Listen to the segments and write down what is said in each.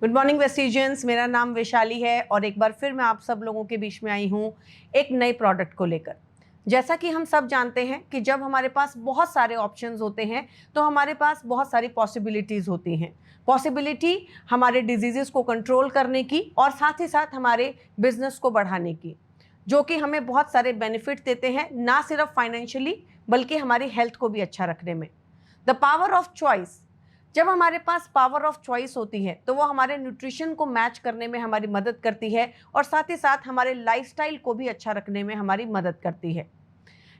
Good morning वेस्टिजियंस, मेरा नाम वैशाली है और एक बार फिर मैं आप सब लोगों के बीच में आई हूँ एक नए प्रोडक्ट को लेकर। जैसा कि हम सब जानते हैं कि जब हमारे पास बहुत सारे ऑप्शंस होते हैं तो हमारे पास बहुत सारी पॉसिबिलिटीज़ होती हैं। पॉसिबिलिटी हमारे डिजीज़ेस को कंट्रोल करने की और साथ ही साथ हमारे बिजनेस को बढ़ाने की, जो कि हमें बहुत सारे बेनिफिट देते हैं, ना सिर्फ फाइनेंशियली बल्कि हमारी हेल्थ को भी अच्छा रखने में। द पावर ऑफ चॉइस, जब हमारे पास पावर ऑफ चॉइस होती है तो वो हमारे न्यूट्रिशन को मैच करने में हमारी मदद करती है और साथ ही साथ हमारे लाइफस्टाइल को भी अच्छा रखने में हमारी मदद करती है।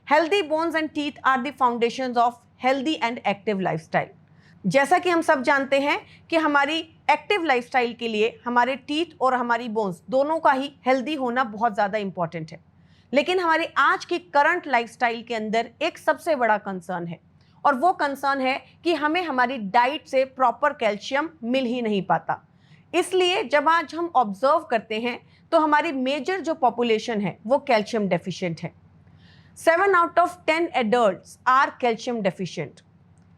Healthy bones and teeth are the foundations of healthy and active lifestyle. जैसा कि हम सब जानते हैं कि हमारी एक्टिव लाइफस्टाइल के लिए हमारे टीथ और हमारी बोन्स दोनों का ही हेल्दी होना बहुत ज़्यादा इंपॉर्टेंट है। लेकिन हमारी आज की करंट लाइफस्टाइल के अंदर एक सबसे बड़ा कंसर्न है और वो कंसर्न है कि हमें हमारी डाइट से प्रॉपर कैल्शियम मिल ही नहीं पाता। इसलिए जब आज हम ऑब्जर्व करते हैं तो हमारी मेजर जो पॉपुलेशन है वो कैल्शियम डेफिशिएंट है। 7 out of 10 adults are calcium deficient.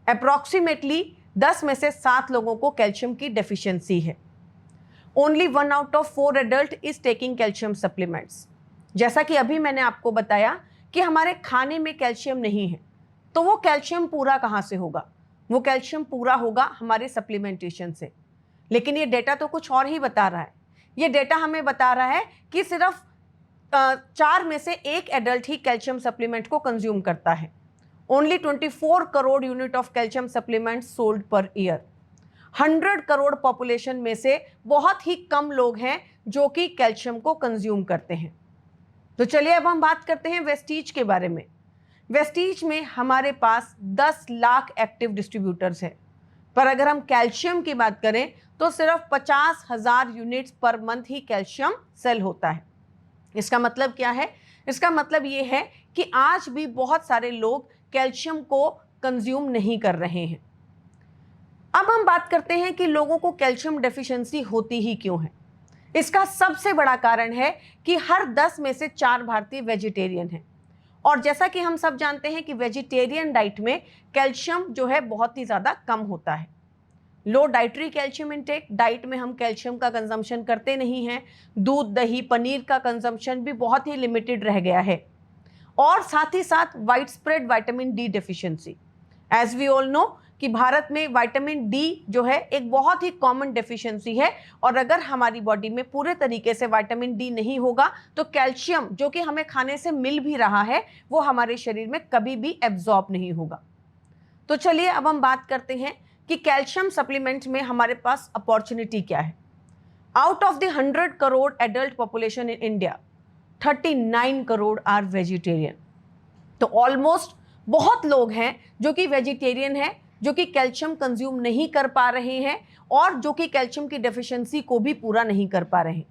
Approximately 10 में से 7 लोगों को कैल्शियम की डेफिशिएंसी है। Only 1 out of 4 adult is taking calcium supplements. जैसा कि अभी मैंने आपको बताया कि हमारे खाने में कैल्शियम नहीं है, तो वो कैल्शियम पूरा कहाँ से होगा? वो कैल्शियम पूरा होगा हमारे सप्लीमेंटेशन से। लेकिन ये डेटा तो कुछ और ही बता रहा है। ये डेटा हमें बता रहा है कि सिर्फ 4 में से 1 एडल्ट ही कैल्शियम सप्लीमेंट को कंज्यूम करता है। Only 24 crore unit of calcium supplement sold per year. 100 crore population में से बहुत ही कम लोग हैं जो कि कैल्शियम को कंज्यूम करते हैं। तो चलिए अब हम बात करते हैं वेस्टीज के बारे में। वेस्टीज में हमारे पास 10 लाख एक्टिव डिस्ट्रीब्यूटर्स हैं, पर अगर हम कैल्शियम की बात करें तो सिर्फ 50,000 यूनिट्स पर मंथ ही कैल्शियम सेल होता है। इसका मतलब क्या है? इसका मतलब ये है कि आज भी बहुत सारे लोग कैल्शियम को कंज्यूम नहीं कर रहे हैं। अब हम बात करते हैं कि लोगों को कैल्शियम डेफिशिएंसी होती ही क्यों है। इसका सबसे बड़ा कारण है कि हर 10 में से 4 भारतीय वेजिटेरियन हैं और जैसा कि हम सब जानते हैं कि वेजिटेरियन डाइट में कैल्शियम जो है बहुत ही ज़्यादा कम होता है। लो डाइटरी कैल्शियम इंटेक, डाइट में हम कैल्शियम का कंजम्पशन करते नहीं हैं। दूध, दही, पनीर का कंजम्पशन भी बहुत ही लिमिटेड रह गया है। और साथ ही साथ widespread vitamin D deficiency. As we all know कि भारत में विटामिन डी जो है एक बहुत ही कॉमन डेफिशिएंसी है और अगर हमारी बॉडी में पूरे तरीके से विटामिन डी नहीं होगा तो कैल्शियम जो कि हमें खाने से मिल भी रहा है वो हमारे शरीर में कभी भी एब्जॉर्ब नहीं होगा। तो चलिए अब हम बात करते हैं कि कैल्शियम सप्लीमेंट में हमारे पास अपॉर्चुनिटी क्या है। Out of the 100 crore adult population in India, 39 crore are vegetarian. तो ऑलमोस्ट बहुत लोग हैं जो कि वेजिटेरियन हैं, जो कि कैल्शियम कंज्यूम नहीं कर पा रहे हैं और जो कि कैल्शियम की डेफिशिएंसी को भी पूरा नहीं कर पा रहे हैं।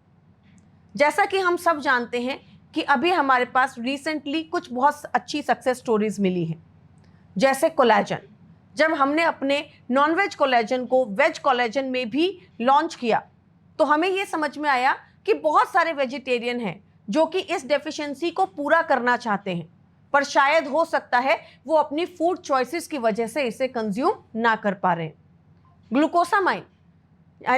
जैसा कि हम सब जानते हैं कि अभी हमारे पास रिसेंटली कुछ बहुत अच्छी सक्सेस स्टोरीज मिली हैं, जैसे कोलेजन। जब हमने अपने नॉनवेज कोलेजन को वेज कोलेजन में भी लॉन्च किया तो हमें ये समझ में आया कि बहुत सारे वेजिटेरियन हैं जो कि इस डेफिशिएंसी को पूरा करना चाहते हैं, पर शायद हो सकता है वो अपनी फूड चॉइसेस की वजह से इसे कंज्यूम ना कर पा रहे हैं। ग्लूकोसामाइन,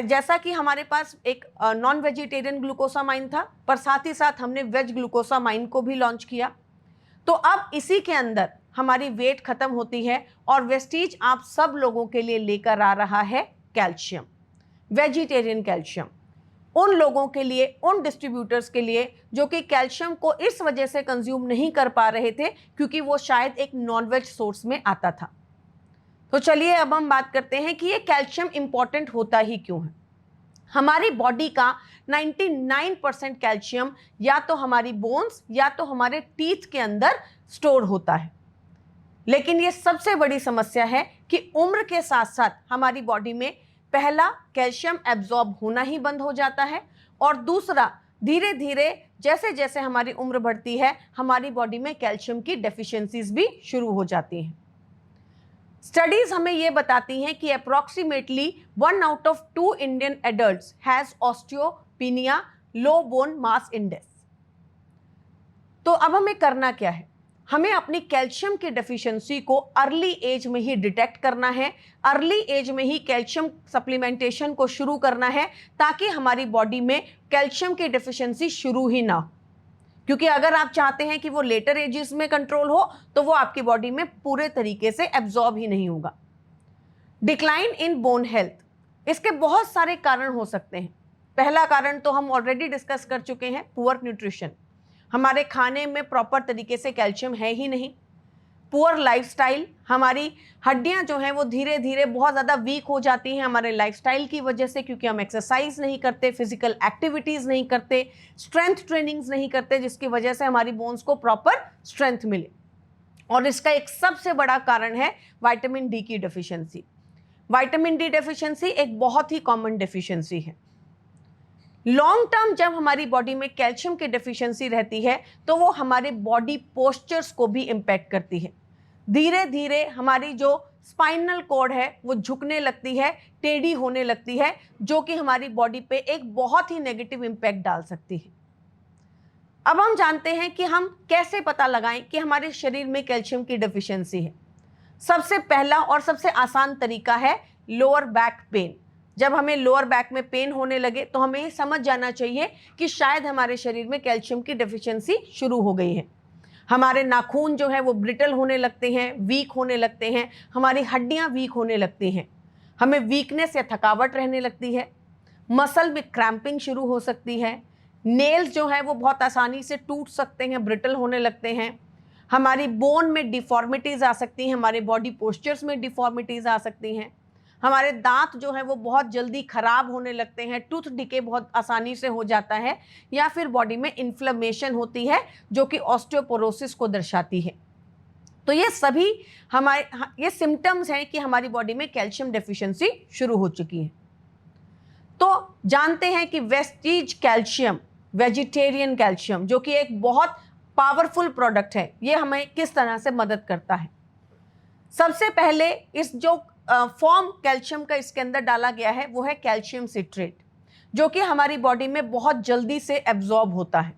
जैसा कि हमारे पास एक नॉन वेजिटेरियन ग्लूकोसामाइन था, पर साथ ही साथ हमने वेज ग्लूकोसामाइन को भी लॉन्च किया। तो अब इसी के अंदर हमारी वेट खत्म होती है और वेस्टीज आप सब लोगों के लिए लेकर आ रहा है कैल्शियम, वेजिटेरियन कैल्शियम, उन लोगों के लिए, उन डिस्ट्रीब्यूटर्स के लिए जो कि कैल्शियम को इस वजह से कंज्यूम नहीं कर पा रहे थे क्योंकि वो शायद एक नॉनवेज सोर्स में आता था। तो चलिए अब हम बात करते हैं कि ये कैल्शियम इंपॉर्टेंट होता ही क्यों है। हमारी बॉडी का 99% कैल्शियम या तो हमारी बोन्स या तो हमारे टीथ के अंदर स्टोर होता है। लेकिन ये सबसे बड़ी समस्या है कि उम्र के साथ साथ हमारी बॉडी में पहला कैल्शियम एब्जॉर्ब होना ही बंद हो जाता है और दूसरा धीरे धीरे जैसे जैसे हमारी उम्र बढ़ती है हमारी बॉडी में कैल्शियम की डेफिशिएंसीज भी शुरू हो जाती हैं। स्टडीज हमें ये बताती हैं कि approximately 1 out of 2 Indian adults has osteopenia, low bone mass index. तो अब हमें करना क्या है? हमें अपनी कैल्शियम की डेफिशिएंसी को अर्ली एज में ही डिटेक्ट करना है, अर्ली एज में ही कैल्शियम सप्लीमेंटेशन को शुरू करना है, ताकि हमारी बॉडी में कैल्शियम की डेफिशिएंसी शुरू ही ना हो। क्योंकि अगर आप चाहते हैं कि वो लेटर एजेस में कंट्रोल हो, तो वो आपकी बॉडी में पूरे तरीके से एब्जॉर्ब ही नहीं होगा। डिक्लाइन इन बोन हेल्थ, इसके बहुत सारे कारण हो सकते हैं। पहला कारण तो हम ऑलरेडी डिस्कस कर चुके हैं, पुअर न्यूट्रिशन। हमारे खाने में प्रॉपर तरीके से कैल्शियम है ही नहीं। पुअर लाइफस्टाइल, हमारी हड्डियां जो हैं वो धीरे धीरे बहुत ज़्यादा वीक हो जाती हैं हमारे लाइफस्टाइल की वजह से, क्योंकि हम एक्सरसाइज नहीं करते, फिजिकल एक्टिविटीज़ नहीं करते, स्ट्रेंथ ट्रेनिंग्स नहीं करते, जिसकी वजह से हमारी बोन्स को प्रॉपर स्ट्रेंथ मिले। और इसका एक सबसे बड़ा कारण है विटामिन डी की डेफिशिएंसी। विटामिन डी डेफिशिएंसी एक बहुत ही कॉमन डेफिशिएंसी है। लॉन्ग टर्म जब हमारी बॉडी में कैल्शियम की डेफिशिएंसी रहती है तो वो हमारे बॉडी पोस्चर्स को भी इम्पैक्ट करती है। धीरे धीरे हमारी जो स्पाइनल कॉर्ड है वो झुकने लगती है, टेढ़ी होने लगती है, जो कि हमारी बॉडी पे एक बहुत ही नेगेटिव इम्पैक्ट डाल सकती है। अब हम जानते हैं कि हम कैसे पता लगाएं कि हमारे शरीर में कैल्शियम की डेफिशिएंसी है। सबसे पहला और सबसे आसान तरीका है लोअर बैक पेन। जब हमें लोअर बैक में पेन होने लगे तो हमें ये समझ जाना चाहिए कि शायद हमारे शरीर में कैल्शियम की डेफिशिएंसी शुरू हो गई है। हमारे नाखून जो है वो ब्रिटल होने लगते हैं, वीक होने लगते हैं, हमारी हड्डियां वीक होने लगती हैं, हमें वीकनेस या थकावट रहने लगती है, मसल में क्रैम्पिंग शुरू हो सकती है, नेल्स जो है वो बहुत आसानी से टूट सकते हैं, ब्रिटल होने लगते हैं, हमारी बोन में डिफॉर्मिटीज़ आ सकती हैं, हमारे बॉडी पोस्चर्स में डिफॉर्मिटीज़ आ सकती हैं, हमारे दांत जो है वो बहुत जल्दी ख़राब होने लगते हैं, टूथ डिके बहुत आसानी से हो जाता है, या फिर बॉडी में इन्फ्लेमेशन होती है जो कि ऑस्टियोपोरोसिस को दर्शाती है। तो ये सभी ये सिम्टम्स हैं कि हमारी बॉडी में कैल्शियम डेफिशिएंसी शुरू हो चुकी है। तो जानते हैं कि वेस्टीज कैल्शियम, वेजिटेरियन कैल्शियम, जो कि एक बहुत पावरफुल प्रोडक्ट है, ये हमें किस तरह से मदद करता है। सबसे पहले इस जो फॉर्म कैल्शियम का इसके अंदर डाला गया है वो है कैल्शियम सिट्रेट, जो कि हमारी बॉडी में बहुत जल्दी से एब्जॉर्ब होता है।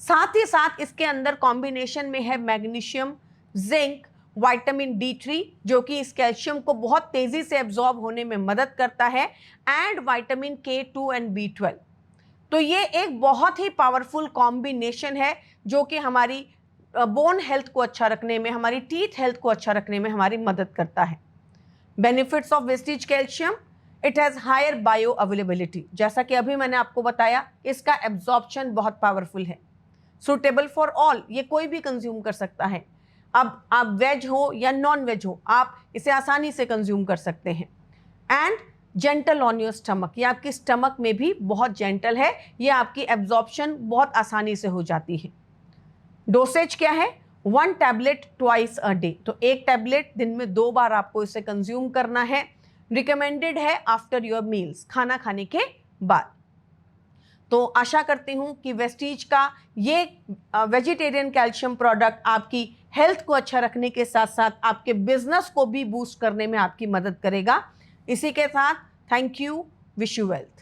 साथ ही साथ इसके अंदर कॉम्बिनेशन में है मैग्नीशियम, जिंक, विटामिन D3, जो कि इस कैल्शियम को बहुत तेज़ी से एब्जॉर्ब होने में मदद करता है, and vitamin K2 and B12। तो ये एक बहुत ही पावरफुल कॉम्बिनेशन है जो कि हमारी बोन हेल्थ को अच्छा रखने में, हमारी टीथ हेल्थ को अच्छा रखने में हमारी मदद करता है। Benefits of Vestige calcium, it has higher bio availability. जैसा कि अभी मैंने आपको बताया, इसका एब्जॉर्प्शन बहुत पावरफुल है। सूटेबल फॉर ऑल, ये कोई भी कंज्यूम कर सकता है। अब आप वेज हो या नॉन वेज हो, आप इसे आसानी से कंज्यूम कर सकते हैं। And gentle on your stomach, ये आपकी स्टमक में भी बहुत जेंटल है, ये आपकी एब्जॉर्प्शन बहुत आसानी से हो जाती है। डोसेज क्या है? 1 टैबलेट ट्वाइस अ डे, तो 1 टैबलेट दिन में 2 बार आपको इसे कंज्यूम करना है। रिकमेंडेड है आफ्टर योर मील्स, खाना खाने के बाद। तो आशा करती हूँ कि वेस्टीज का ये वेजिटेरियन कैल्शियम प्रोडक्ट आपकी हेल्थ को अच्छा रखने के साथ साथ आपके बिजनेस को भी बूस्ट करने में आपकी मदद करेगा। इसी के साथ thank you, wish you wealth.